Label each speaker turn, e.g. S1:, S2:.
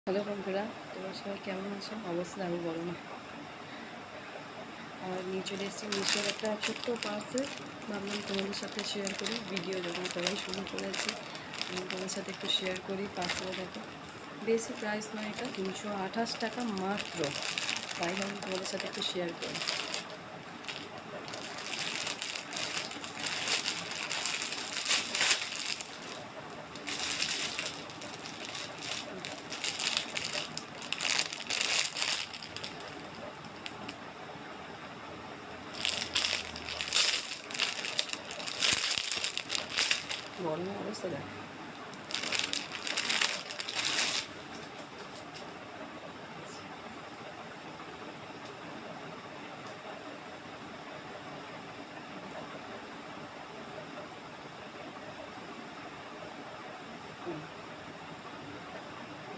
S1: Hello বন্ধুরা, তোমরা সবাই কেমন আছো? অবশ্যই আমি বলো না। আর নিয়ে চলে এসেছি নিচের একটা ছোট্ট পার্সেল। ভাবলাম তোমাদের সাথে শেয়ার করি। ভিডিও যখন করাই শুরু করেছি, আমি তোমাদের সাথে একটু শেয়ার করি। পার্সেলে দেখো, বেশি প্রাইস নয়, এটা 328 টাকা মাত্র। তাই আমি তোমাদের সাথে একটু শেয়ার করি। গরমের অবস্থা দেখো।